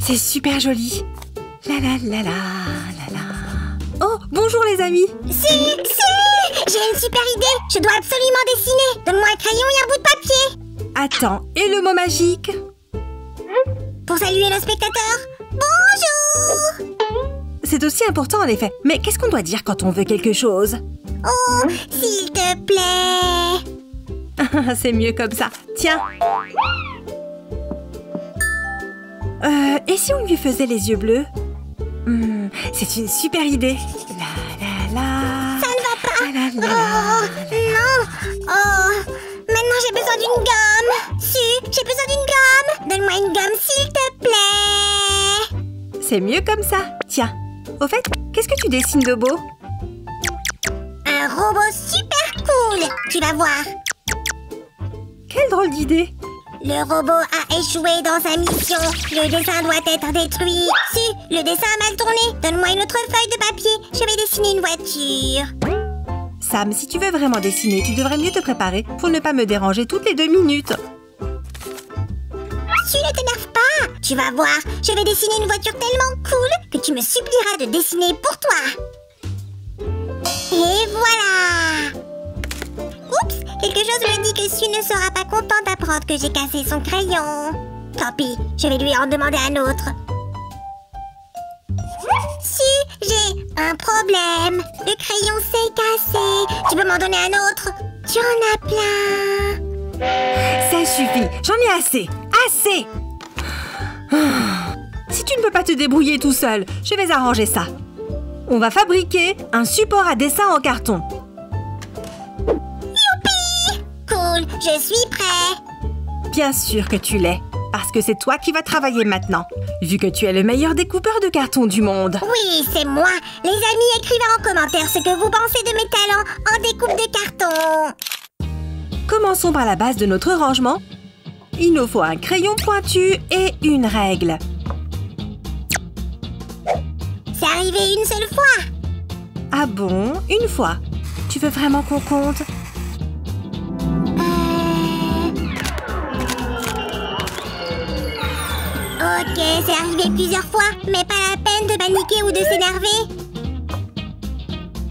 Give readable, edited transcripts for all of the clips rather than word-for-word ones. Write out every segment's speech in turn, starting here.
C'est super joli. La la la la la la. Oh, bonjour les amis. Si, j'ai une super idée. Je dois absolument dessiner. Donne-moi un crayon et un bout de papier. Attends, et le mot magique? Pour saluer nos spectateurs, bonjour. C'est aussi important en effet. Mais qu'est-ce qu'on doit dire quand on veut quelque chose? Oh, s'il te plaît. C'est mieux comme ça. Tiens. Et si on lui faisait les yeux bleus? C'est une super idée. La la la. Ça ne va pas. La, la, la, la. Non. Oh, maintenant j'ai besoin d'une gomme. J'ai besoin d'une gomme. Donne-moi une gomme, s'il te plaît. C'est mieux comme ça. Tiens. Au fait, qu'est-ce que tu dessines de beau? Un robot super cool. Tu vas voir. Quelle drôle d'idée. Le robot a échoué dans sa mission. Le dessin doit être détruit. Le dessin a mal tourné. Donne-moi une autre feuille de papier. Je vais dessiner une voiture. Sam, si tu veux vraiment dessiner, tu devrais mieux te préparer pour ne pas me déranger toutes les 2 minutes. Ne t'énerve pas. Tu vas voir, je vais dessiner une voiture tellement cool que tu me supplieras de dessiner pour toi. Et voilà. Oups, quelque chose me dit que Sue ne sera pas content d'apprendre que j'ai cassé son crayon. Tant pis, je vais lui en demander un autre. Sue, j'ai un problème. Le crayon s'est cassé. Tu peux m'en donner un autre? Tu en as plein. Ça suffit, j'en ai assez. Assez. Si tu ne peux pas te débrouiller tout seul, je vais arranger ça. On va fabriquer un support à dessin en carton. Youpi! Cool, je suis prêt. Bien sûr que tu l'es, parce que c'est toi qui vas travailler maintenant, vu que tu es le meilleur découpeur de carton du monde. Oui, c'est moi. Les amis, écrivez en commentaire ce que vous pensez de mes talents en découpe de carton. Commençons par la base de notre rangement. Il nous faut un crayon pointu et une règle. C'est arrivé une seule fois. Ah bon? Une fois? Tu veux vraiment qu'on compte? Ok, c'est arrivé plusieurs fois, mais pas la peine de paniquer ou de s'énerver.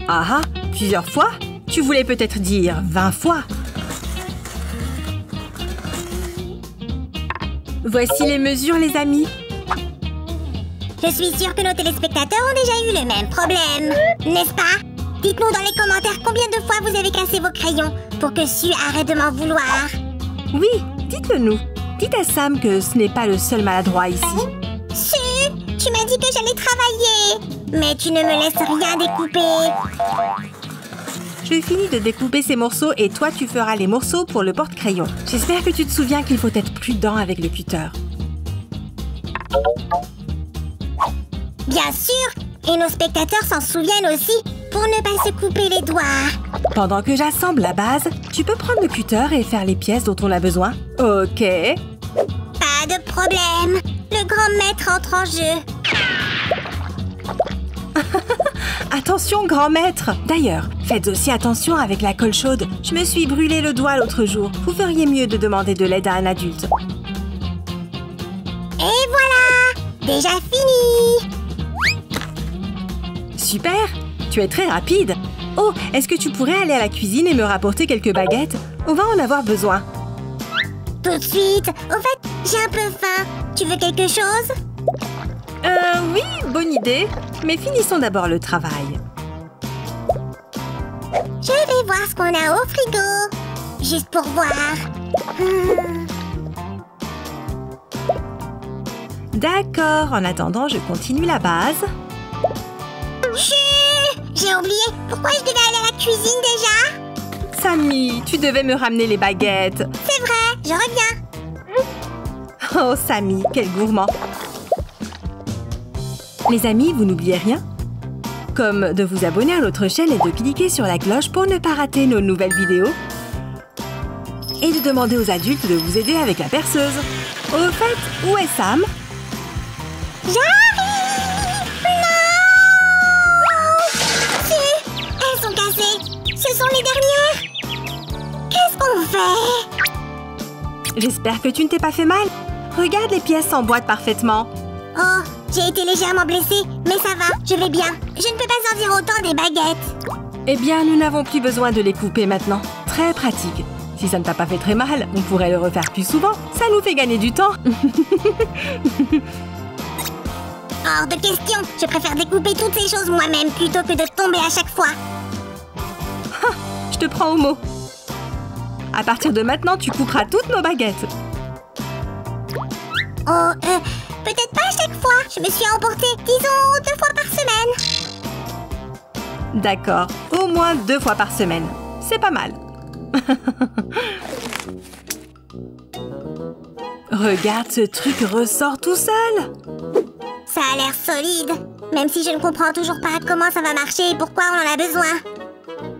Ah ah, plusieurs fois? Tu voulais peut-être dire 20 fois. Voici les mesures, les amis. Je suis sûre que nos téléspectateurs ont déjà eu le même problème, n'est-ce pas? Dites-nous dans les commentaires combien de fois vous avez cassé vos crayons pour que Sue arrête de m'en vouloir. Oui, dites-le nous. Dites à Sam que ce n'est pas le seul maladroit ici. Sue, tu m'as dit que j'allais travailler, mais tu ne me laisses rien découper. Je finis de découper ces morceaux et toi, tu feras les morceaux pour le porte-crayon. J'espère que tu te souviens qu'il faut être prudent avec le cutter. Bien sûr, et nos spectateurs s'en souviennent aussi, pour ne pas se couper les doigts. Pendant que j'assemble la base, tu peux prendre le cutter et faire les pièces dont on a besoin. Ok. Pas de problème. Le grand maître entre en jeu. Attention, grand maître! D'ailleurs, faites aussi attention avec la colle chaude. Je me suis brûlé le doigt l'autre jour. Vous feriez mieux de demander de l'aide à un adulte. Et voilà! Déjà fini! Super! Tu es très rapide. Oh, est-ce que tu pourrais aller à la cuisine et me rapporter quelques baguettes? On va en avoir besoin. Tout de suite! Au fait, j'ai un peu faim. Tu veux quelque chose? Oui, bonne idée. Mais finissons d'abord le travail. Je vais voir ce qu'on a au frigo. Juste pour voir. D'accord, en attendant, je continue la base. Chut! J'ai oublié. Pourquoi je devais aller à la cuisine déjà? Sammy, tu devais me ramener les baguettes. C'est vrai, je reviens. Oh, Sammy, quel gourmand. Les amis, vous n'oubliez rien? Comme de vous abonner à notre chaîne et de cliquer sur la cloche pour ne pas rater nos nouvelles vidéos. Et de demander aux adultes de vous aider avec la perceuse. Au fait, où est Sam? J'arrive! Non! Si, elles sont cassées. Ce sont les dernières. Qu'est-ce qu'on fait? J'espère que tu ne t'es pas fait mal. Regarde, les pièces s'emboîtent parfaitement. Oh, j'ai été légèrement blessée, mais ça va, je vais bien. Je ne peux pas sortir autant des baguettes. Eh bien, nous n'avons plus besoin de les couper maintenant. Très pratique. Si ça ne t'a pas fait très mal, on pourrait le refaire plus souvent. Ça nous fait gagner du temps. Hors de question. Je préfère découper toutes ces choses moi-même plutôt que de tomber à chaque fois. Je te prends au mot. À partir de maintenant, tu couperas toutes nos baguettes. Oh, peut-être pas à chaque fois. Je me suis emportée, disons, 2 fois par semaine. D'accord. Au moins 2 fois par semaine. C'est pas mal. Regarde, ce truc ressort tout seul. Ça a l'air solide. Même si je ne comprends toujours pas comment ça va marcher et pourquoi on en a besoin.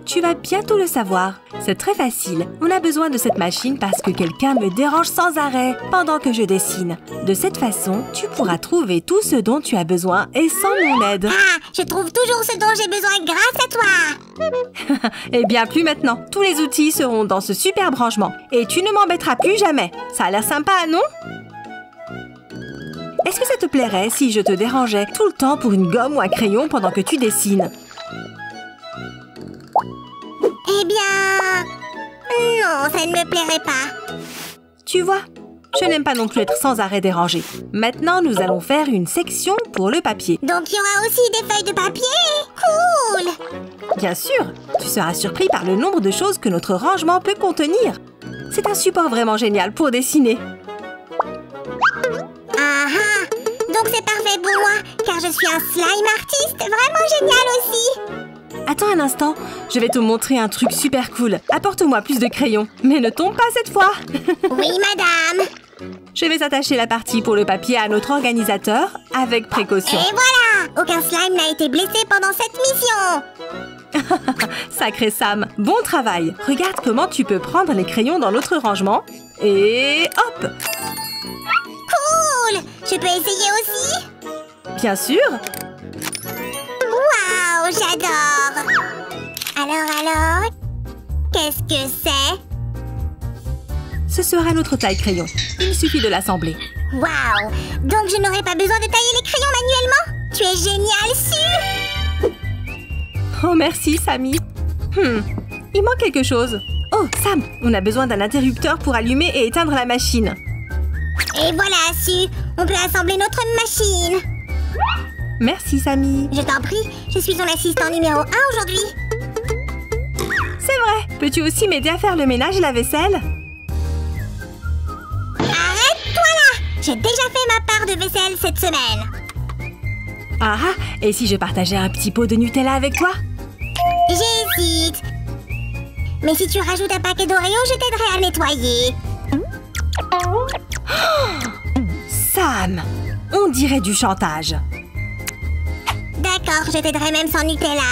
Tu vas bientôt le savoir. C'est très facile. On a besoin de cette machine parce que quelqu'un me dérange sans arrêt pendant que je dessine. De cette façon, tu pourras trouver tout ce dont tu as besoin et sans mon aide. Ah, je trouve toujours ce dont j'ai besoin grâce à toi. Eh bien, plus maintenant. Tous les outils seront dans ce super rangement. Et tu ne m'embêteras plus jamais. Ça a l'air sympa, non? Est-ce que ça te plairait si je te dérangeais tout le temps pour une gomme ou un crayon pendant que tu dessines? Eh bien... non, ça ne me plairait pas. Tu vois, je n'aime pas non plus être sans arrêt dérangée. Maintenant, nous allons faire une section pour le papier. Donc il y aura aussi des feuilles de papier? Cool! Bien sûr, tu seras surpris par le nombre de choses que notre rangement peut contenir. C'est un support vraiment génial pour dessiner. Ah ah! Donc c'est parfait pour moi, car je suis un slime artiste vraiment génial aussi! Attends un instant, je vais te montrer un truc super cool. Apporte-moi plus de crayons, mais ne tombe pas cette fois. Oui, madame! Je vais attacher la partie pour le papier à notre organisateur avec précaution. Et voilà! Aucun slime n'a été blessé pendant cette mission! Sacré Sam, bon travail. Regarde comment tu peux prendre les crayons dans notre rangement. Et hop! Cool! Je peux essayer aussi? Bien sûr! Waouh, j'adore! Alors, qu'est-ce que c'est? Ce sera notre taille crayon. Il suffit de l'assembler. Waouh! Donc je n'aurai pas besoin de tailler les crayons manuellement? Tu es génial, Su! Oh, merci, Sammy. Il manque quelque chose. Oh, Sam, on a besoin d'un interrupteur pour allumer et éteindre la machine. Et voilà, Su! On peut assembler notre machine! Merci, Sammy. Je t'en prie, je suis ton assistant numéro 1 aujourd'hui. C'est vrai. Peux-tu aussi m'aider à faire le ménage et la vaisselle? Arrête-toi là! J'ai déjà fait ma part de vaisselle cette semaine. Ah, et si je partageais un petit pot de Nutella avec toi? J'hésite. Mais si tu rajoutes un paquet d'Oreo, je t'aiderai à nettoyer. Sam, on dirait du chantage. D'accord, je t'aiderai même sans Nutella.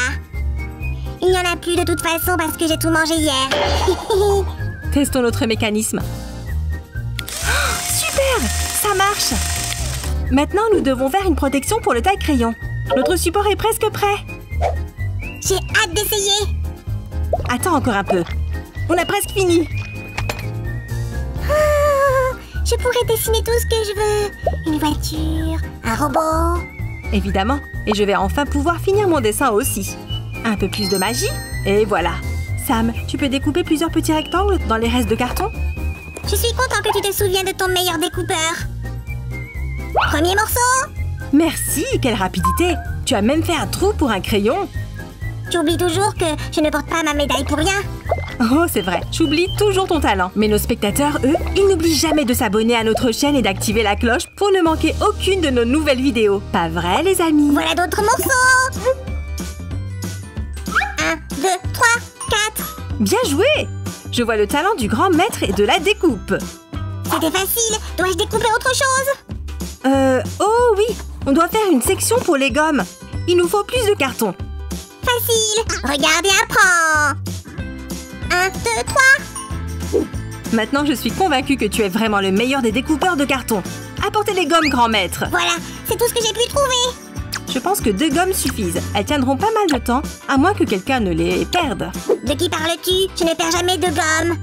Il n'y en a plus de toute façon parce que j'ai tout mangé hier. Testons notre mécanisme. Super! Ça marche! Maintenant, nous devons faire une protection pour le taille-crayon. Notre support est presque prêt. J'ai hâte d'essayer. Attends encore un peu. On a presque fini. Ah, je pourrais dessiner tout ce que je veux. Une voiture, un robot. Évidemment. Et je vais enfin pouvoir finir mon dessin aussi. Un peu plus de magie. Et voilà. Sam, tu peux découper plusieurs petits rectangles dans les restes de carton? Je suis content que tu te souviens de ton meilleur découpeur. Premier morceau. Merci, quelle rapidité! Tu as même fait un trou pour un crayon. Tu oublies toujours que je ne porte pas ma médaille pour rien. Oh, c'est vrai, j'oublie toujours ton talent. Mais nos spectateurs, eux, ils n'oublient jamais de s'abonner à notre chaîne et d'activer la cloche pour ne manquer aucune de nos nouvelles vidéos. Pas vrai, les amis? Voilà d'autres morceaux. 1, 2, 3, 4. Bien joué! Je vois le talent du grand maître et de la découpe. C'était facile. Dois-je découper autre chose? Oh oui! On doit faire une section pour les gommes. Il nous faut plus de carton. Facile. Regarde et apprends. 1, 2, 3. Maintenant, je suis convaincue que tu es vraiment le meilleur des découpeurs de carton. Apportez les gommes, grand maître. Voilà, c'est tout ce que j'ai pu trouver. Je pense que 2 gommes suffisent. Elles tiendront pas mal de temps, à moins que quelqu'un ne les perde. De qui parles-tu? Je ne perds jamais de gomme.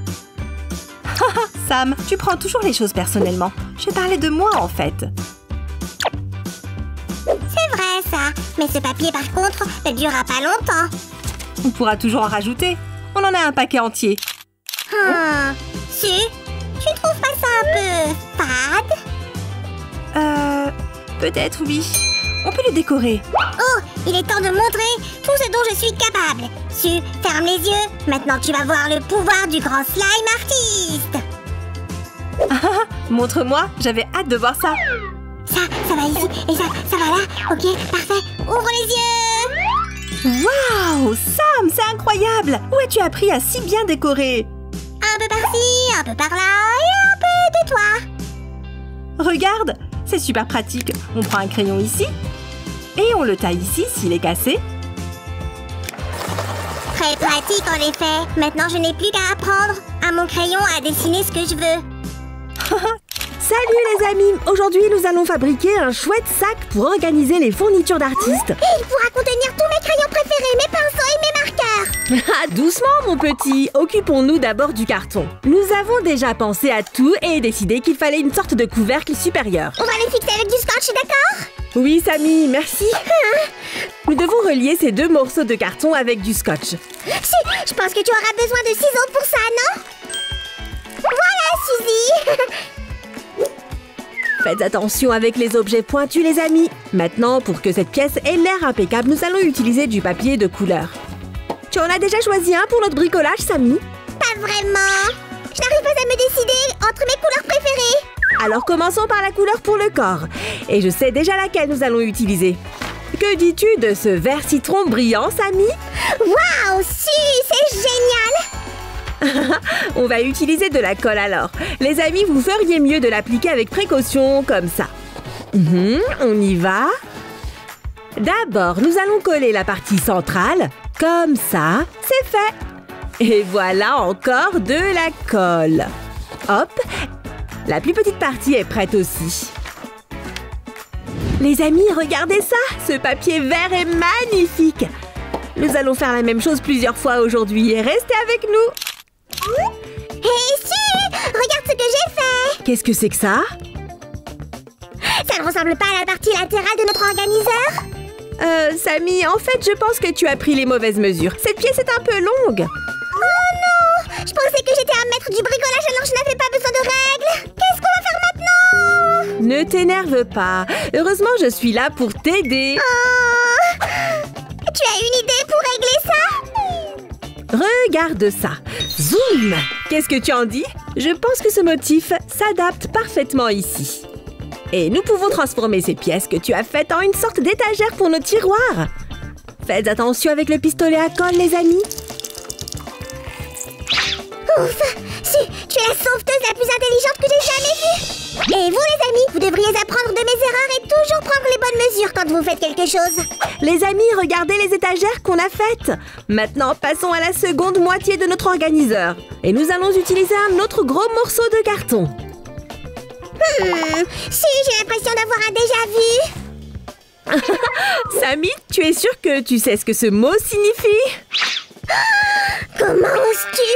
Sam, tu prends toujours les choses personnellement. Je parlais de moi, en fait. Mais ce papier, par contre, ne durera pas longtemps. On pourra toujours en rajouter. On en a un paquet entier. Tu trouves pas ça un peu fade? Peut-être oui. On peut le décorer. Oh, il est temps de montrer tout ce dont je suis capable. Su, ferme les yeux. Maintenant, tu vas voir le pouvoir du grand slime artiste. Montre-moi, j'avais hâte de voir ça. Ça va ici et ça va là. Ok, parfait. Ouvre les yeux. Waouh, Sam, c'est incroyable. Où as-tu appris à si bien décorer? Un peu par-ci, un peu par-là et un peu de toi. Regarde, c'est super pratique. On prend un crayon ici et on le taille ici s'il est cassé. Très pratique en effet. Maintenant, je n'ai plus qu'à apprendre à mon crayon à dessiner ce que je veux. Salut les amis! Aujourd'hui, nous allons fabriquer un chouette sac pour organiser les fournitures d'artistes. Et il pourra contenir tous mes crayons préférés, mes pinceaux et mes marqueurs. Ah, doucement mon petit! Occupons-nous d'abord du carton. Nous avons déjà pensé à tout et décidé qu'il fallait une sorte de couvercle supérieur. On va les fixer avec du scotch, d'accord? Oui, Samy, merci. Nous devons relier ces deux morceaux de carton avec du scotch. Je pense que tu auras besoin de ciseaux pour ça, non? Voilà, Suzy. Faites attention avec les objets pointus, les amis. Maintenant, pour que cette pièce ait l'air impeccable, nous allons utiliser du papier de couleur. Tu en as déjà choisi un pour notre bricolage, Samy? Pas vraiment. Je n'arrive pas à me décider entre mes couleurs préférées. Alors commençons par la couleur pour le corps. Et je sais déjà laquelle nous allons utiliser. Que dis-tu de ce vert citron brillant, Samy? Waouh, c'est génial! On va utiliser de la colle alors. Les amis, vous feriez mieux de l'appliquer avec précaution, comme ça. On y va. D'abord, nous allons coller la partie centrale. Comme ça, c'est fait. Et voilà encore de la colle. Hop, la plus petite partie est prête aussi. Les amis, regardez ça. Ce papier vert est magnifique. Nous allons faire la même chose plusieurs fois aujourd'hui et restez avec nous. Hé, Su! Regarde ce que j'ai fait! Qu'est-ce que c'est que ça? Ça ne ressemble pas à la partie latérale de notre organiseur? Samy, en fait, je pense que tu as pris les mauvaises mesures. Cette pièce est un peu longue. Oh non! Je pensais que j'étais un maître du bricolage alors je n'avais pas besoin de règles! Qu'est-ce qu'on va faire maintenant? Ne t'énerve pas. Heureusement, je suis là pour t'aider. Oh! Tu as une idée pour régler ça? Regarde ça. Zoom! Qu'est-ce que tu en dis? Je pense que ce motif s'adapte parfaitement ici. Et nous pouvons transformer ces pièces que tu as faites en une sorte d'étagère pour nos tiroirs. Faites attention avec le pistolet à colle, les amis. Ouf! Tu es la sauveteuse la plus intelligente que j'ai jamais vue! Et vous, les amis, vous devriez apprendre de mes erreurs et toujours prendre les bonnes mesures quand vous faites quelque chose. Les amis, regardez les étagères qu'on a faites. Maintenant, passons à la seconde moitié de notre organiseur. Et nous allons utiliser un autre gros morceau de carton. Si, j'ai l'impression d'avoir un déjà-vu. Samy, tu es sûre que tu sais ce que ce mot signifie? Comment oses-tu?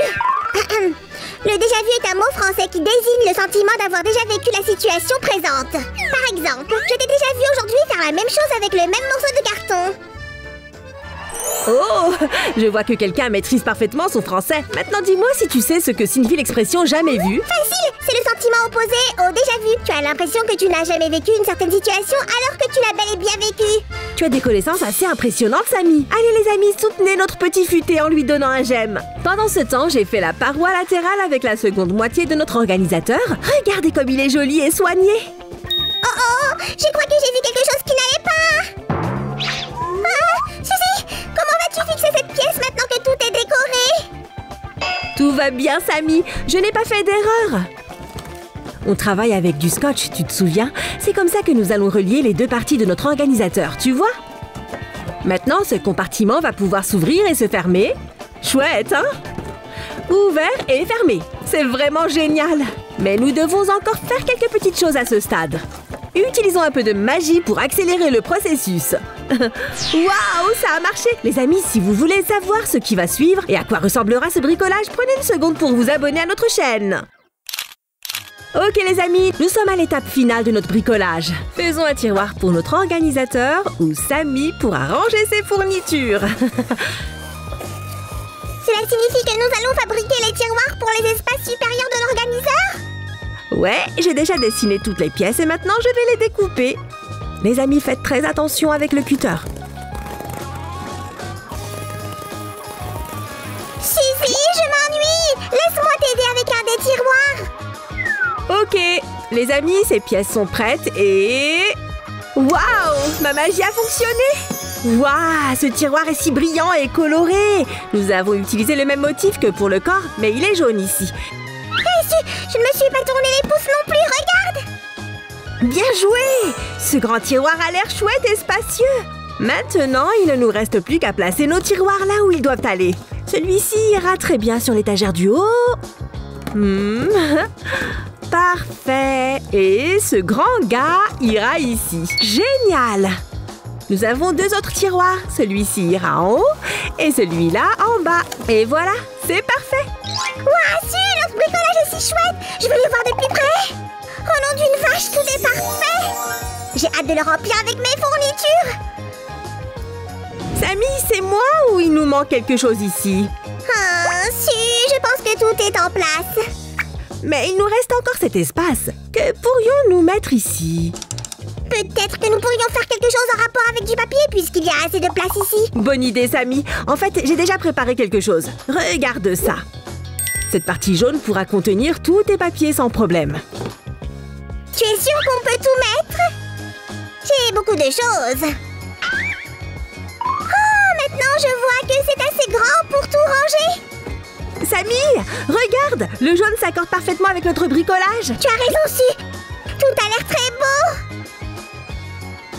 Le déjà-vu est un mot français qui désigne le sentiment d'avoir déjà vécu la situation présente. Par exemple, je t'ai déjà vu aujourd'hui faire la même chose avec le même morceau de carton. Oh, je vois que quelqu'un maîtrise parfaitement son français. Maintenant, dis-moi si tu sais ce que signifie l'expression « jamais vu ». Facile, c'est le sentiment opposé au déjà-vu. Tu as l'impression que tu n'as jamais vécu une certaine situation alors que tu l'as bel et bien vécue. Tu as des connaissances assez impressionnantes, Samy. Allez les amis, soutenez notre petit futé en lui donnant un j'aime. Pendant ce temps, j'ai fait la paroi latérale avec la seconde moitié de notre organisateur. Regardez comme il est joli et soigné. Oh, je crois que j'ai vu quelque chose qui n'allait pas. Suzy, comment vas-tu fixer cette pièce maintenant que tout est décoré? Tout va bien, Samy. Je n'ai pas fait d'erreur. On travaille avec du scotch, tu te souviens? C'est comme ça que nous allons relier les deux parties de notre organisateur, tu vois? Maintenant, ce compartiment va pouvoir s'ouvrir et se fermer. Chouette, hein? Ouvert et fermé. C'est vraiment génial. Mais nous devons encore faire quelques petites choses à ce stade. Utilisons un peu de magie pour accélérer le processus. Waouh, ça a marché! Les amis, si vous voulez savoir ce qui va suivre et à quoi ressemblera ce bricolage, prenez une seconde pour vous abonner à notre chaîne. Ok les amis, nous sommes à l'étape finale de notre bricolage. Faisons un tiroir pour notre organisateur où Samy pourra ranger ses fournitures. Cela signifie que nous allons fabriquer les tiroirs pour les espaces supérieurs de l'organiseur? Ouais, j'ai déjà dessiné toutes les pièces et maintenant je vais les découper. Les amis, faites très attention avec le cutter. Suzy, je m'ennuie! Laisse-moi t'aider avec un des tiroirs! Ok, les amis, ces pièces sont prêtes et... Waouh! Ma magie a fonctionné! Waouh! Ce tiroir est si brillant et coloré! Nous avons utilisé le même motif que pour le corps, mais il est jaune ici. Je ne me suis pas tourné les pouces non plus, regarde! Bien joué! Ce grand tiroir a l'air chouette et spacieux. Maintenant, il ne nous reste plus qu'à placer nos tiroirs là où ils doivent aller. Celui-ci ira très bien sur l'étagère du haut. Parfait. Et ce grand gars ira ici. Génial! Nous avons deux autres tiroirs. Celui-ci ira en haut et celui-là en bas. Et voilà, c'est parfait. Ouah, si, notre bricolage est si chouette! Je veux les voir de plus près! Au nom d'une vache, tout est parfait! J'ai hâte de le remplir avec mes fournitures! Samy, c'est moi ou il nous manque quelque chose ici? Ah, si, je pense que tout est en place. Mais il nous reste encore cet espace. Que pourrions-nous mettre ici? Peut-être que nous pourrions faire quelque chose en rapport avec du papier puisqu'il y a assez de place ici. Bonne idée, Samy. En fait, j'ai déjà préparé quelque chose. Regarde ça. Cette partie jaune pourra contenir tous tes papiers sans problème. Tu es sûre qu'on peut tout mettre? J'ai beaucoup de choses. Oh, maintenant je vois que c'est assez grand pour tout ranger. Samy, regarde! Le jaune s'accorde parfaitement avec notre bricolage. Tu as raison, Su. Tout a l'air très beau.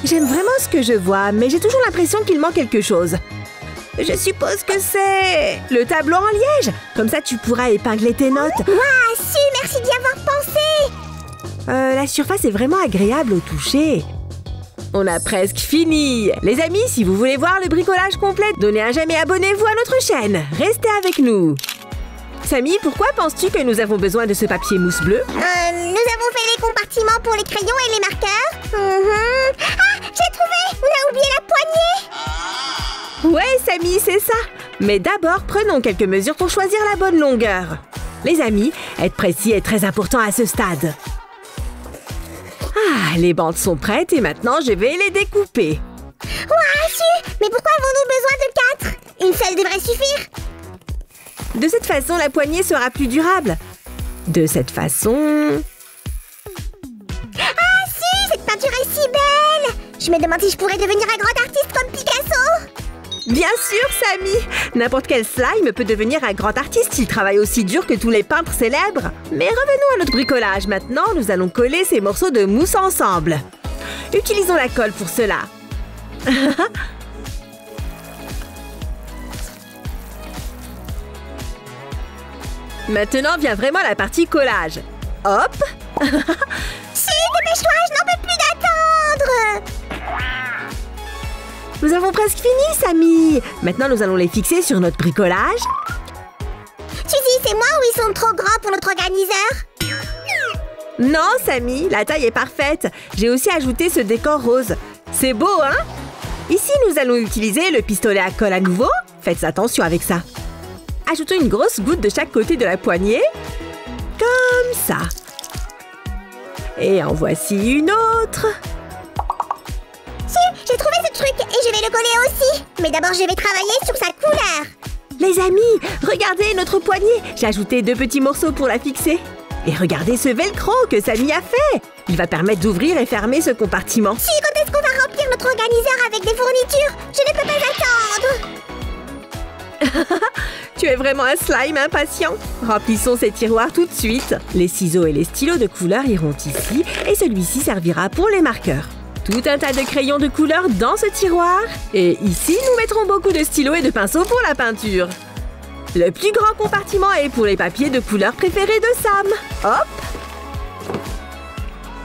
J'aime vraiment ce que je vois, mais j'ai toujours l'impression qu'il manque quelque chose. Je suppose que c'est le tableau en liège. Comme ça, tu pourras épingler tes notes. Ouah, Su, merci d'y avoir pensé. La surface est vraiment agréable au toucher. On a presque fini. Les amis, si vous voulez voir le bricolage complet, donnez un j'aime et abonnez-vous à notre chaîne. Restez avec nous. Samy, pourquoi penses-tu que nous avons besoin de ce papier mousse bleu? Nous avons fait les compartiments pour les crayons et les marqueurs. Ah, j'ai trouvé! On a oublié la poignée. Ouais, Samy, c'est ça. Mais d'abord, prenons quelques mesures pour choisir la bonne longueur. Les amis, être précis est très important à ce stade. Ah, les bandes sont prêtes et maintenant je vais les découper. Ouah, Su, mais pourquoi avons-nous besoin de 4? Une seule devrait suffire. De cette façon, la poignée sera plus durable. De cette façon... Ah, Su, cette peinture est si belle. Je me demande si je pourrais devenir un grand artiste comme Picasso. Bien sûr, Samy! N'importe quel slime peut devenir un grand artiste s'il travaille aussi dur que tous les peintres célèbres. Mais revenons à notre bricolage. Maintenant, nous allons coller ces morceaux de mousse ensemble. Utilisons la colle pour cela. Maintenant vient vraiment la partie collage. Hop! Si, dépêche-toi, je n'en peux plus d'attendre. Nous avons presque fini, Samy. Maintenant, nous allons les fixer sur notre bricolage. Suzy, c'est moi ou ils sont trop grands pour notre organiseur? Non, Samy, la taille est parfaite. J'ai aussi ajouté ce décor rose. C'est beau, hein? Ici, nous allons utiliser le pistolet à colle à nouveau. Faites attention avec ça. Ajoutons une grosse goutte de chaque côté de la poignée. Comme ça. Et en voici une autre. Si, j'ai trouvé ce truc et je vais le coller aussi. Mais d'abord, je vais travailler sur sa couleur. Les amis, regardez notre poignée. J'ai ajouté 2 petits morceaux pour la fixer. Et regardez ce velcro que Samy a fait. Il va permettre d'ouvrir et fermer ce compartiment. Si, quand est-ce qu'on va remplir notre organiseur avec des fournitures? Je ne peux pas attendre. Tu es vraiment un slime impatient. Remplissons ces tiroirs tout de suite. Les ciseaux et les stylos de couleur iront ici et celui-ci servira pour les marqueurs. Tout un tas de crayons de couleur dans ce tiroir. Et ici, nous mettrons beaucoup de stylos et de pinceaux pour la peinture. Le plus grand compartiment est pour les papiers de couleur préférés de Sam. Hop!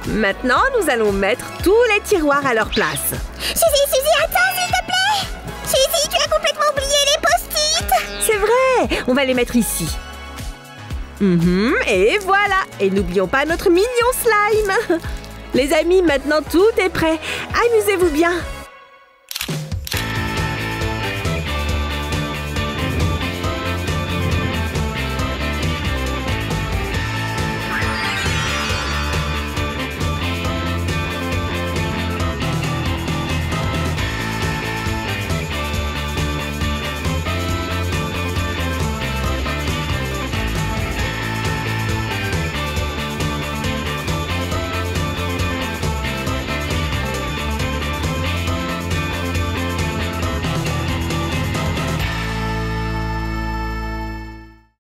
Maintenant, nous allons mettre tous les tiroirs à leur place. Suzy, attends, s'il te plaît. Suzy, tu as complètement oublié les post-it. C'est vrai! On va les mettre ici. Et voilà. Et n'oublions pas notre mignon slime. Les amis, maintenant tout est prêt. Amusez-vous bien.